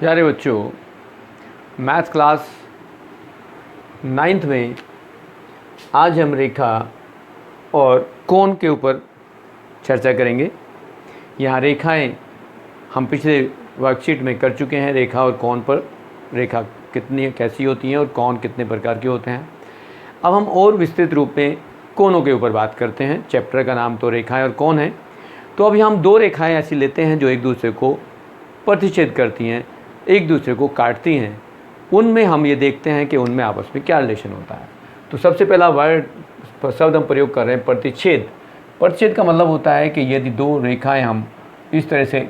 प्यारे बच्चों, math class 9th में आज हम रेखा और कोण के ऊपर चर्चा करेंगे। यहाँ रेखाएं हम पिछले वर्कशीट में कर चुके हैं। रेखा और कोण पर रेखा कितनी कैसी होती हैं और कोण कितने प्रकार के होते हैं। अब हम और विस्तृत रूप में कोणों के ऊपर बात करते हैं। चैप्टर का नाम तो रेखाएं और कोण है। तो अभी हम दो रेखाएं ऐसी लेते हैं जो एक दूसरे को प्रतिच्छेद करती हैं, एक दूसरे को काटती हैं। उनमें हम ये देखते हैं कि उनमें आपस में क्या रिलेशन होता है। तो सबसे पहला शब्द हम प्रयोग कर रहे हैं प्रतिच्छेद। प्रतिच्छेद का मतलब होता है कि यदि दो रेखाएं हम इस तरह से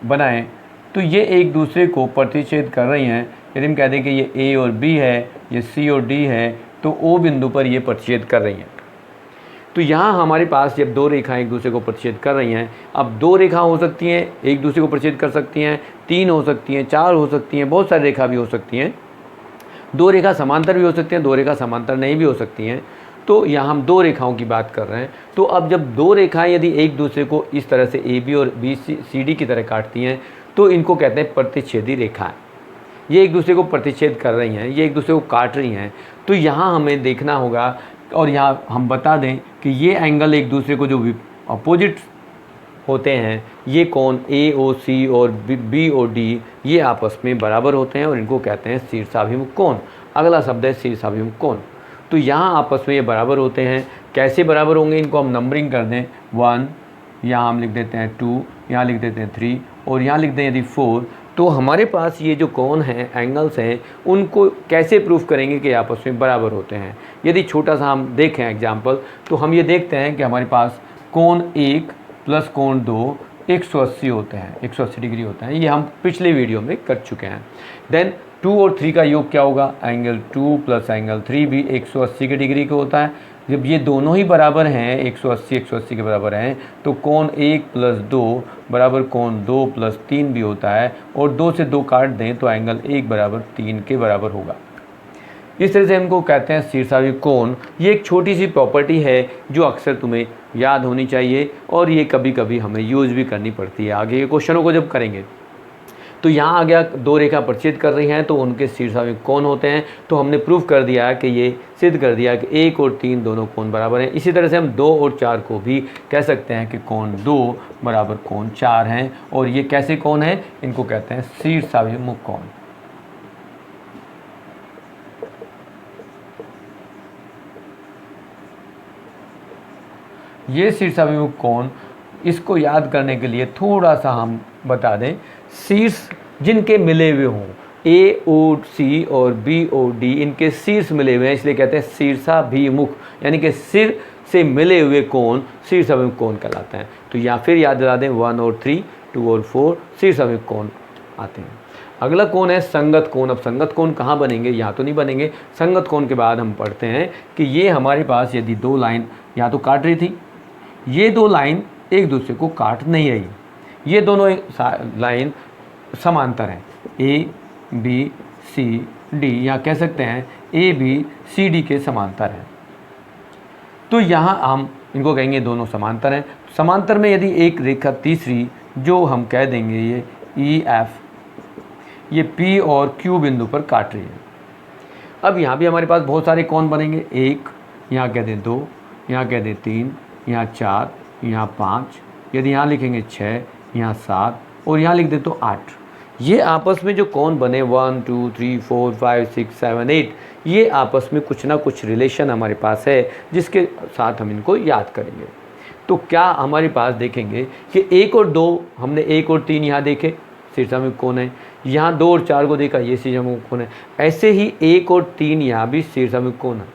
बनाएं तो ये एक दूसरे को प्रतिच्छेद कर रही हैं। यदि हम कह दें कि ये ए और बी है, ये सी और डी है, तो ओ बिंदु पर ये प्रतिच्छेद कर रही हैं। तो यहाँ हमारे पास जब दो रेखाएं एक दूसरे को प्रतिच्छेद कर रही हैं, अब दो रेखा हो सकती हैं, एक दूसरे को प्रतिच्छेद कर सकती हैं, तीन हो सकती हैं, चार हो सकती हैं, बहुत सारी रेखा भी हो सकती हैं। दो रेखा समांतर भी हो सकती हैं, दो रेखा समांतर नहीं भी हो सकती हैं। तो यहाँ हम दो रेखाओं की बात कर रहे हैं। तो अब जब दो रेखाएं यदि एक दूसरे को इस तरह से ए बी और बी सी डी की तरह काटती हैं तो इनको कहते हैं प्रतिच्छेदी रेखाएं। ये एक दूसरे को प्रतिच्छेद कर रही हैं, ये एक दूसरे को काट रही हैं। तो यहाँ हमें देखना होगा और यहाँ हम बता दें कि ये एंगल एक दूसरे को जो अपोजिट होते हैं, ये कोण ए ओ सी और बी ओ डी, ये आपस में बराबर होते हैं और इनको कहते हैं शीर्षाभिमुख कोण। अगला शब्द है शीर्षाभिमुख कोण। तो यहाँ आपस में ये बराबर होते हैं। कैसे बराबर होंगे, इनको हम नंबरिंग कर दें। 1, यहाँ हम लिख देते हैं 2, यहाँ लिख देते हैं 3 और यहाँ लिख दें यदि 4। तो हमारे पास ये जो कोण हैं, एंगल्स हैं, उनको कैसे प्रूफ करेंगे कि आपस में बराबर होते हैं। यदि छोटा सा हम देखें एग्जाम्पल, तो हम ये देखते हैं कि हमारे पास कोण 1 प्लस कोण 2 180 होते हैं, 180 डिग्री होते हैं। ये हम पिछले वीडियो में कर चुके हैं। देन 2 और 3 का योग क्या होगा, एंगल 2 प्लस एंगल 3 भी 180 के डिग्री का होता है। जब ये दोनों ही बराबर हैं, 180 के बराबर हैं, तो कोण 1 प्लस 2 बराबर कोण 2 प्लस 3 भी होता है। और 2 से 2 काट दें तो एंगल 1 बराबर 3 के बराबर होगा। इस तरह से हमको कहते हैं शीर्षाभिमुख कोण। ये एक छोटी सी प्रॉपर्टी है जो अक्सर तुम्हें याद होनी चाहिए और ये कभी कभी हमें यूज़ भी करनी पड़ती है आगे के क्वेश्चनों को जब करेंगे। तो यहाँ आ गया, दो रेखा प्रतिच्छेद कर रही हैं तो उनके शीर्षाभिमुख कोण होते हैं। तो हमने प्रूफ कर दिया कि ये सिद्ध कर दिया कि 1 और 3 दोनों कोण बराबर हैं। इसी तरह से हम 2 और 4 को भी कह सकते हैं कि कोण 2 बराबर कोण 4 हैं। और ये कैसे कोण हैं, इनको कहते हैं शीर्षाभिमुख कोण। ये शीर्षाभिमुख कोण, इसको याद करने के लिए थोड़ा सा हम बता दें। शीर्ष जिनके मिले हुए हों, ए ओ सी और बी ओ डी, इनके शीर्ष मिले हुए हैं, इसलिए कहते हैं शीर्षाभिमुख, यानी कि सिर से मिले हुए कोण शीर्षाभिमुख कोण कहलाते हैं। तो या फिर याद दिला दें 1 और 3, 2 और 4 शीर्षाभिमुख कोण आते हैं। अगला कोण है संगत कोण। अब संगत कोण कहाँ बनेंगे, यहाँ तो नहीं बनेंगे। संगत कोण के बाद हम पढ़ते हैं कि ये हमारे पास यदि दो लाइन यहाँ तो काट रही थी, ये दो लाइन एक दूसरे को काट नहीं रही, ये दोनों लाइन समांतर हैं, ए बी सी डी, यहाँ कह सकते हैं ए बी सी डी के समांतर हैं। तो यहाँ हम इनको कहेंगे दोनों समांतर हैं। समांतर में यदि एक रेखा तीसरी जो हम कह देंगे ये ई एफ, ये पी और क्यू बिंदु पर काट रही है। अब यहाँ भी हमारे पास बहुत सारे कोण बनेंगे। 1, यहाँ कह दें 2, यहाँ कह दें 3, यहाँ 4, यहाँ 5, यदि यहाँ लिखेंगे 6, यहाँ 7 और यहाँ लिख दें तो 8। ये आपस में जो कोण बने 1 2 3 4 5 6 7 8, ये आपस में कुछ ना कुछ रिलेशन हमारे पास है जिसके साथ हम इनको याद करेंगे। तो क्या हमारे पास देखेंगे कि 1 और 2, हमने 1 और 3 यहाँ देखे शीर्षाभिमुख कोण है, यहाँ 2 और 4 को देखा, ये शीर्षाभिमुख कोण है। ऐसे ही 1 और 3 यहाँ भी शीर्षाभिमुख कोण है,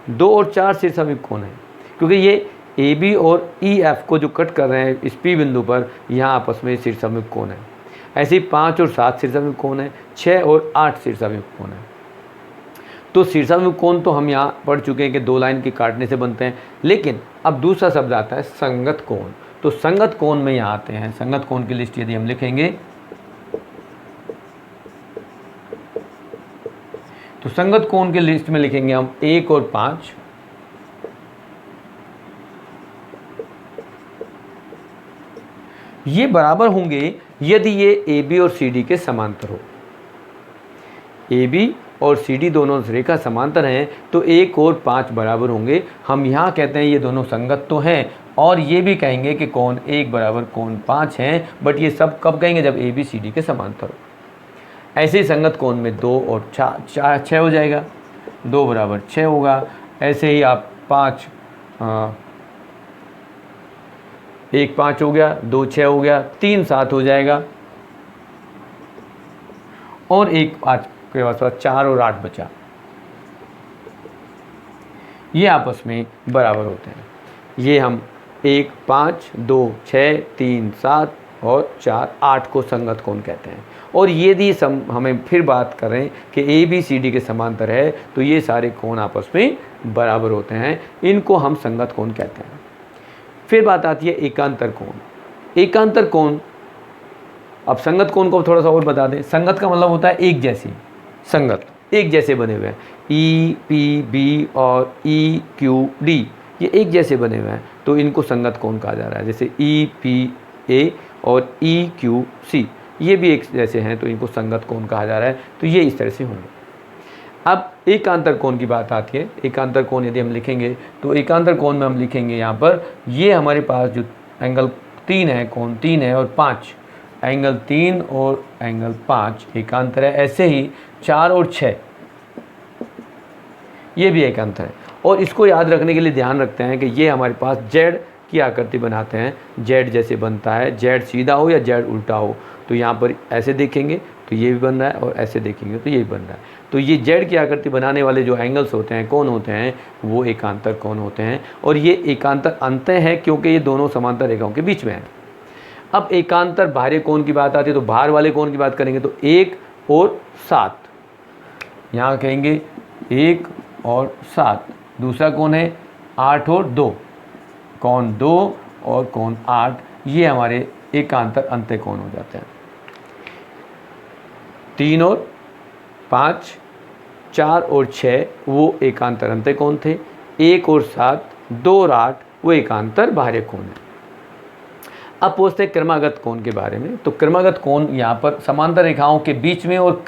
2 और 4 शीर्षाभिमुख कोण है, क्योंकि ये ए बी और ई एफ को जो कट कर रहे हैं इस पी बिंदु पर, यहाँ आपस में शीर्षाभिमुख कोण है। ऐसे ही 5 और 7 शीर्षाभिमुख कोण है, 6 और 8 शीर्षाभिमुख कोण है। तो शीर्षाभिमुख कोण तो हम यहाँ पढ़ चुके हैं कि दो लाइन के काटने से बनते हैं। लेकिन अब दूसरा शब्द आता है संगत कोण। तो संगत कोण में यहाँ आते हैं। संगत कोण की लिस्ट यदि हम लिखेंगे तो संगत कोण के लिस्ट में लिखेंगे हम 1 और 5, ये बराबर होंगे यदि ये ए बी और सी डी के समांतर हो। ए बी और सी डी दोनों रेखा समांतर हैं तो 1 और 5 बराबर होंगे। हम यहाँ कहते हैं ये दोनों संगत तो हैं, और ये भी कहेंगे कि कोण 1 बराबर कोण 5 हैं, बट ये सब कब कहेंगे जब ए बी सी डी के समांतर हो। ऐसे ही संगत कोण में 2 और 6 हो जाएगा, 2 बराबर 6 होगा। ऐसे ही आप 5 1 5 हो गया, 2 6 हो गया, 3 7 हो जाएगा, और 1 5 के पास 4 और 8 बचा। ये आपस में बराबर होते हैं। ये हम 1 5 2 6 3 7 और 4 8 को संगत कोण कहते हैं। और यदि हमें फिर बात करें कि ए बी सी डी के समांतर है तो ये सारे कोण आपस में बराबर होते हैं, इनको हम संगत कोण कहते हैं। फिर बात आती है एकांतर कोण। एकांतर कोण, अब संगत कोण को थोड़ा सा और बता दें। संगत का मतलब होता है एक जैसी, संगत एक जैसे बने हुए हैं। ई पी बी और ई क्यू डी ये एक जैसे बने हुए हैं तो इनको संगत कोण कहा जा रहा है। जैसे ई पी ए और ई क्यू सी ये भी एक जैसे हैं तो इनको संगत कोण कहा जा रहा है। तो ये इस तरह से होंगे। अब एकांतर कोण की बात आती है। एकांतर कोण यदि हम लिखेंगे तो एकांतर कोण में हम लिखेंगे यहाँ पर, ये हमारे पास जो एंगल 3 है, कोण 3 है और 5, एंगल 3 और एंगल 5 एकांतर है। ऐसे ही 4 और 6 ये भी एकांतर है। और इसको याद रखने के लिए ध्यान रखते हैं कि ये हमारे पास जेड की आकृति बनाते हैं। जेड जैसे बनता है, जेड सीधा हो या जेड उल्टा हो, तो यहाँ पर ऐसे देखेंगे तो ये भी बन रहा है और ऐसे देखेंगे तो ये भी बन रहा है। तो ये जेड की आकृति बनाने वाले जो एंगल्स होते हैं, कोण होते हैं, वो एकांतर कोण होते हैं। और ये एकांतर अंतः है क्योंकि ये दोनों समांतर रेखाओं के बीच में है। अब एकांतर बाह्य कोण की बात आती है तो बाहर वाले कोण की बात करेंगे तो 1 और 7, यहाँ कहेंगे 1 और 7। दूसरा कोण है 8 और 2, कोण 2 और कोण 8, ये हमारे एकांतर अंत्य कोण हो जाते हैं। 3 और 5, 4 और 6 वो एकांतर अंत्य कोण थे। 1 और 7, 2 और 8 वो एकांतर बाह्य कोण है। अब पूछते हैं क्रमागत कोण के बारे में। तो क्रमागत कोण यहाँ पर समांतर रेखाओं के बीच में और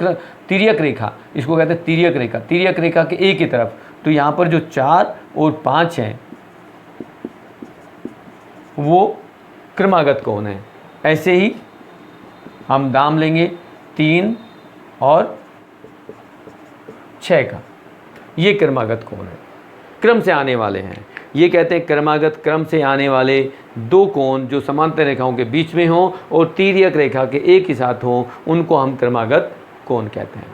तिर्यक रेखा, इसको कहते हैं तिर्यक रेखा, तिर्यक रेखा के एक ही तरफ। तो यहाँ पर जो 4 और 5 हैं वो क्रमागत कोण है। ऐसे ही हम दाम लेंगे 3 और 6 का, ये क्रमागत कोण है, क्रम से आने वाले हैं। ये कहते हैं क्रमागत, क्रम से आने वाले दो कोण जो समांतर रेखाओं के बीच में हों और तिर्यक रेखा के एक ही साथ हों, उनको हम क्रमागत कोण कहते हैं।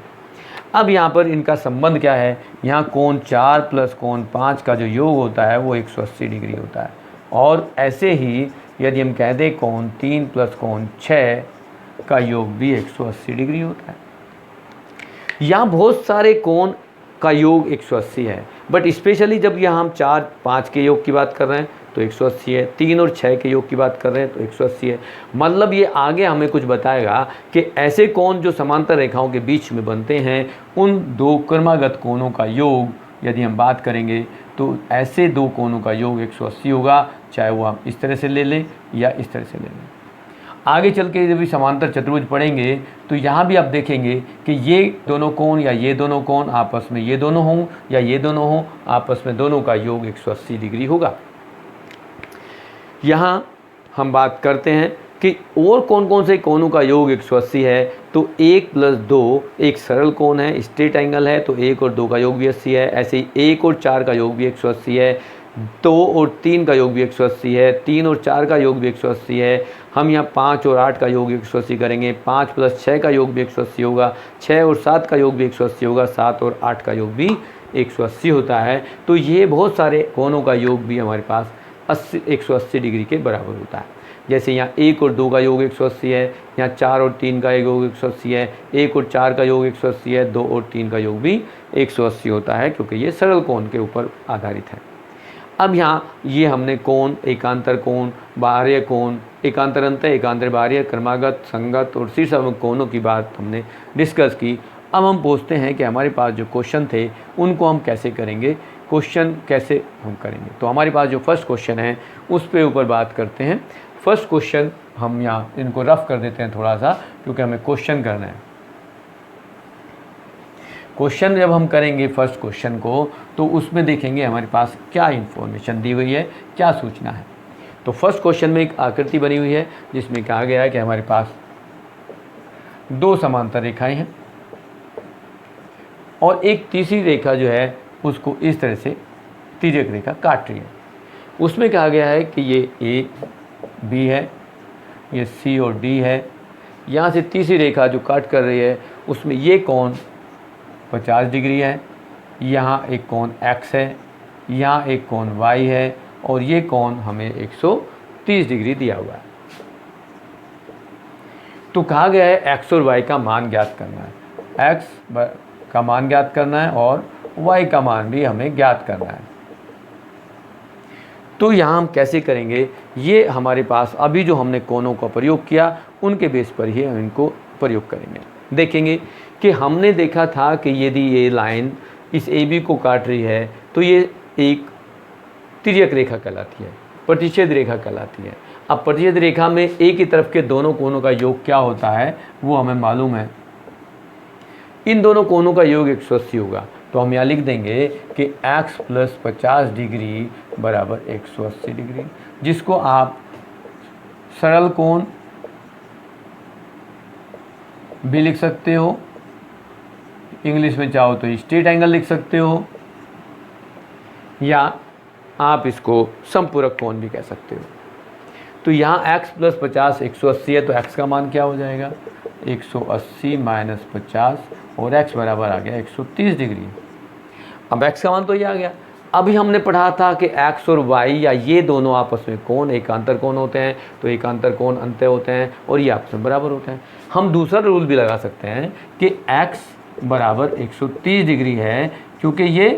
अब यहाँ पर इनका संबंध क्या है? यहाँ कोण 4 प्लस कोण 5 का जो योग होता है वो 180 डिग्री होता है। और ऐसे ही यदि हम कह दें कोण 3 प्लस कोण 6 का योग भी 180 डिग्री होता है। यहाँ बहुत सारे कोण का योग 180 है, बट स्पेशली जब यहाँ हम 4 5 के योग की बात कर रहे हैं तो 180 है, 3 और 6 के योग की बात कर रहे हैं तो 180 है। मतलब ये आगे हमें कुछ बताएगा कि ऐसे कोण जो समांतर रेखाओं के बीच में बनते हैं, उन दो क्रमागत कोणों का योग यदि हम बात करेंगे तो ऐसे दो कोणों का योग 180 होगा, चाहे वो हम इस तरह से ले लें या इस तरह से ले लें। आगे चल के जब भी समांतर चतुर्भुज पढ़ेंगे तो यहाँ भी आप देखेंगे कि ये दोनों कोण या ये दोनों कोण आपस में ये दोनों हों या ये दोनों हों, आपस में दोनों का योग 180 डिग्री होगा। यहाँ हम बात करते हैं कि और कौन कौन से कोणों का योग 180 है। तो 1 प्लस 2 एक सरल कोण है, स्ट्रेट एंगल है, तो 1 और 2 का योग भी 80 है। ऐसे ही 1 और 4 का योग भी 180 है, 2 और 3 का योग भी 180 है, 3 और 4 का योग भी 180 है। हम यहाँ 5 और 8 का योग 180 करेंगे, 5 प्लस 6 का योग भी 180 होगा, 6 और 7 का योग भी 180 होगा, 7 और 8 का योग भी 180 होता है। तो ये बहुत सारे कोणों का योग भी हमारे पास 180 डिग्री के बराबर होता है। जैसे यहाँ 1 और 2 का योग 180 है, यहाँ 4 और 3 का योग 180 है, 1 और 4 का योग 180 है, 2 और 3 का योग भी 180 होता है, क्योंकि ये सरल कोण के ऊपर आधारित है। अब यहाँ ये हमने कोण, एकांतर कोण, बाह्य कोण, एकांतर अंतः, एकांतर बाह्य, क्रमागत, संगत और शीर्षाभिमुख कोणों की बात हमने डिस्कस की। अब हम पूछते हैं कि हमारे पास जो क्वेश्चन थे उनको हम कैसे करेंगे, क्वेश्चन कैसे हम करेंगे। तो हमारे पास जो फर्स्ट क्वेश्चन है उस पे ऊपर बात करते हैं। फर्स्ट क्वेश्चन हम यहाँ इनको रफ कर देते हैं थोड़ा सा, क्योंकि हमें क्वेश्चन करना है। क्वेश्चन जब हम करेंगे फर्स्ट क्वेश्चन को, तो उसमें देखेंगे हमारे पास क्या इन्फॉर्मेशन दी हुई है, क्या सूचना है। तो फर्स्ट क्वेश्चन में एक आकृति बनी हुई है जिसमें कहा गया है कि हमारे पास दो समांतर रेखाएं हैं और एक तीसरी रेखा जो है उसको इस तरह से तिर्यक रेखा काट रही है। उसमें कहा गया है कि ये ए बी है, ये सी और डी है। यहाँ से तीसरी रेखा जो काट कर रही है उसमें ये कोण 50 डिग्री है, यहाँ एक कोण x है, यहाँ एक कोण y है और ये कोण हमें 130 डिग्री दिया हुआ है। तो कहा गया है x और y का मान ज्ञात करना है, x का मान ज्ञात करना है और y का मान भी हमें ज्ञात करना है। तो यहाँ हम कैसे करेंगे, ये हमारे पास अभी जो हमने कोणों का प्रयोग किया उनके बेस पर ही हम इनको प्रयोग करेंगे। देखेंगे कि हमने देखा था कि यदि ये लाइन इस ए बी को काट रही है तो ये एक तिर्यक रेखा कहलाती है, प्रतिच्छेद रेखा कहलाती है। अब प्रतिच्छेद रेखा में एक ही तरफ के दोनों कोणों का योग क्या होता है वो हमें मालूम है। इन दोनों कोणों का योग 180 होगा। तो हम यहाँ लिख देंगे कि x + 50 डिग्री बराबर 180 डिग्री, जिसको आप सरल कोण भी लिख सकते हो, इंग्लिश में चाहो तो स्ट्रेट एंगल लिख सकते हो, या आप इसको समपूरक कोण भी कह सकते हो। तो यहाँ x + 50 180 है, तो x का मान क्या हो जाएगा 180 - 50 और x बराबर आ गया 130 डिग्री। अब x का मान तो ये आ गया। अभी हमने पढ़ा था कि x और y या ये दोनों आपस में कोण एकांतर कोण होते हैं, तो एकांतर कोण अंत्य होते हैं और ये आपस में बराबर होते हैं। हम दूसरा रूल भी लगा सकते हैं कि x बराबर 130 डिग्री है, क्योंकि ये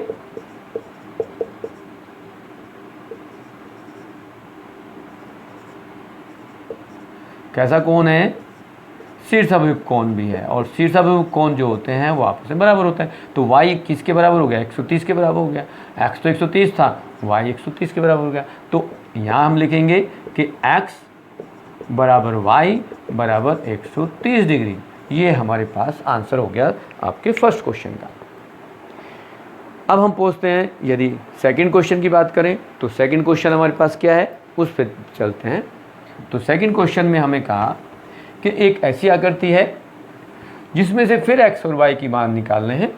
कैसा कोण है, शीर्षाभिमुख कोण भी है, और शीर्षाभिमुख कोण जो होते हैं वो आपस में बराबर होते हैं। तो y किसके बराबर हो गया 130 के बराबर हो गया, x तो 130 था, y 130 के बराबर हो गया। तो यहाँ हम लिखेंगे कि x बराबर y बराबर 130 डिग्री। ये हमारे पास आंसर हो गया आपके फर्स्ट क्वेश्चन का। अब हम पूछते हैं, यदि सेकंड क्वेश्चन की बात करें तो सेकंड क्वेश्चन हमारे पास क्या है उस पर चलते हैं। तो सेकंड क्वेश्चन में हमें कहा कि एक ऐसी आकृति है जिसमें से फिर x और y की मान निकालने हैं,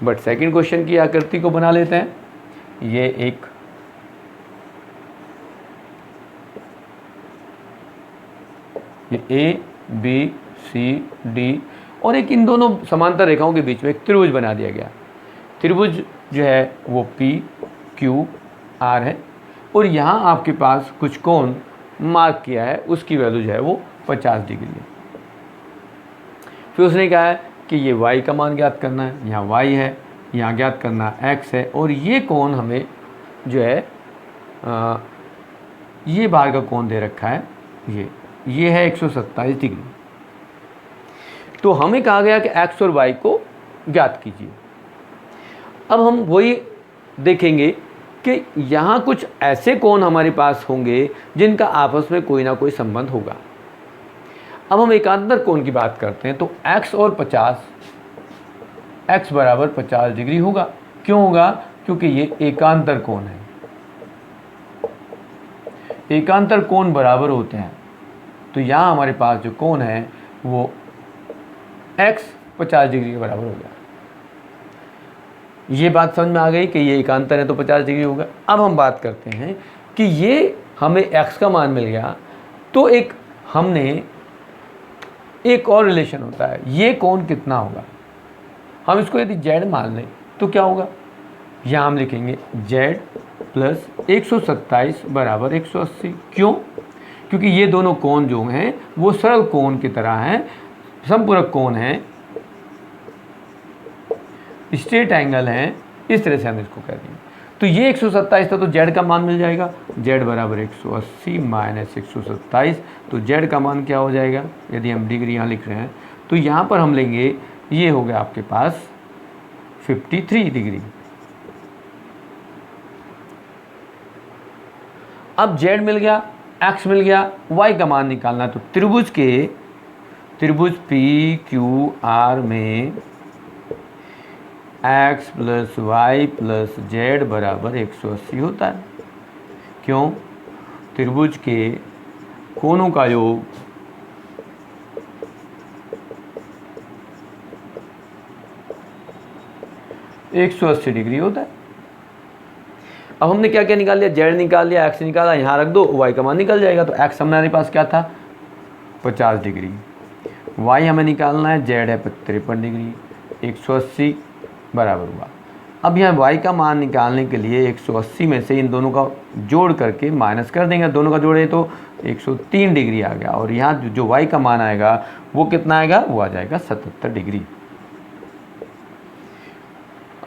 बट सेकंड क्वेश्चन की आकृति को बना लेते हैं। ये एक ए बी सी डी और एक इन दोनों समांतर रेखाओं के बीच में एक त्रिभुज बना दिया गया। त्रिभुज जो है वो पी क्यू आर है और यहाँ आपके पास कुछ कोण मार्क किया है, उसकी वैल्यू जो है वो 50 डिग्री है। फिर उसने कहा है कि ये y का मान ज्ञात करना है, यहाँ y है, यहाँ ज्ञात करना x है और ये कोण हमें जो है ये बाहर का कोण दे रखा है, ये है 127 डिग्री। तो हमें कहा गया कि x और y को ज्ञात कीजिए। अब हम वही देखेंगे कि यहाँ कुछ ऐसे कोण हमारे पास होंगे जिनका आपस में कोई ना कोई संबंध होगा। अब हम एकांतर कोण की बात करते हैं, तो x और 50, x बराबर 50 डिग्री होगा। क्यों होगा? क्योंकि ये एकांतर कोण है, एकांतर कोण बराबर होते हैं। तो यहाँ हमारे पास जो कोण है वो x 50 डिग्री के बराबर हो गया। ये बात समझ में आ गई कि ये एकांतर है तो 50 डिग्री होगा। अब हम बात करते हैं कि ये हमें x का मान मिल गया, तो एक हमने एक और रिलेशन होता है, ये कोण कितना होगा। हम इसको यदि z मान लें तो क्या होगा, यहाँ हम लिखेंगे z प्लस 127 बराबर 180। क्यों? क्योंकि ये दोनों कोण जो हैं वो सरल कोण की तरह हैं, समपूरक कोण हैं, स्ट्रेट एंगल हैं, इस तरह से हम इसको कह देंगे। तो ये 127 था तो z का मान मिल जाएगा, z बराबर 180 माइनस 127। तो z का मान क्या हो जाएगा, यदि हम डिग्री यहाँ लिख रहे हैं तो यहाँ पर हम लेंगे, ये हो गया आपके पास 53 डिग्री। अब z मिल गया, x मिल गया, y का मान निकालना है। तो त्रिभुज पी क्यू आर में x plus Y plus Z बराबर 180 होता है। क्यों? त्रिभुज के कोणों का योग एक 180 डिग्री होता है। अब हमने क्या क्या निकाल लिया, जेड निकाल लिया, एक्स निकाला, यहाँ रख दो, वाई का मान निकल जाएगा। तो एक्स हमारे पास क्या था 50 डिग्री, वाई हमें निकालना है, जेड है 53 डिग्री, 180 बराबर हुआ। अब यहाँ वाई का मान निकालने के लिए 180 में से इन दोनों का जोड़ करके माइनस कर देंगे, दोनों का जोड़े तो 103 डिग्री आ गया। और यहाँ जो वाई का मान आएगा वो कितना आएगा, वो आ जाएगा 77 डिग्री।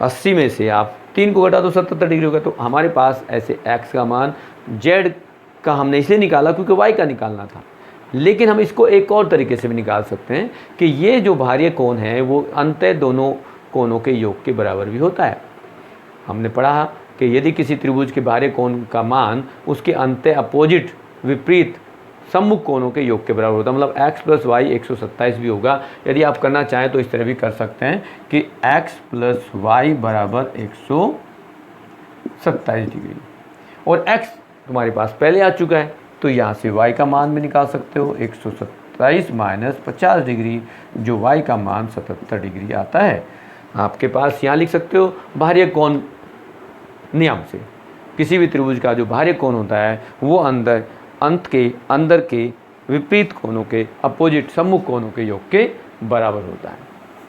80 में से आप 3 को घटा तो 77 डिग्री होगा। तो हमारे पास ऐसे x का मान, z का हमने इसलिए निकाला क्योंकि y का निकालना था, लेकिन हम इसको एक और तरीके से भी निकाल सकते हैं कि ये जो बाह्य कोण है वो अंतः दोनों कोणों के योग के बराबर भी होता है। हमने पढ़ा कि यदि किसी त्रिभुज के बाह्य कोण का मान उसके अंतः अपोजिट विपरीत सम्मुख कोणों के योग के बराबर होता है, मतलब x प्लस वाई 127 भी होगा। यदि आप करना चाहें तो इस तरह भी कर सकते हैं कि x प्लस वाई बराबर 127 डिग्री, और x तुम्हारे पास पहले आ चुका है तो यहाँ से y का मान भी निकाल सकते हो, 127 माइनस 50 डिग्री, जो y का मान 77 डिग्री आता है। आपके पास यहाँ लिख सकते हो बाह्य कोण नियम से किसी भी त्रिभुज का जो बाह्य कोण होता है वो अंदर के विपरीत कोणों के अपोजिट सम्मुख कोणों के योग के बराबर होता है।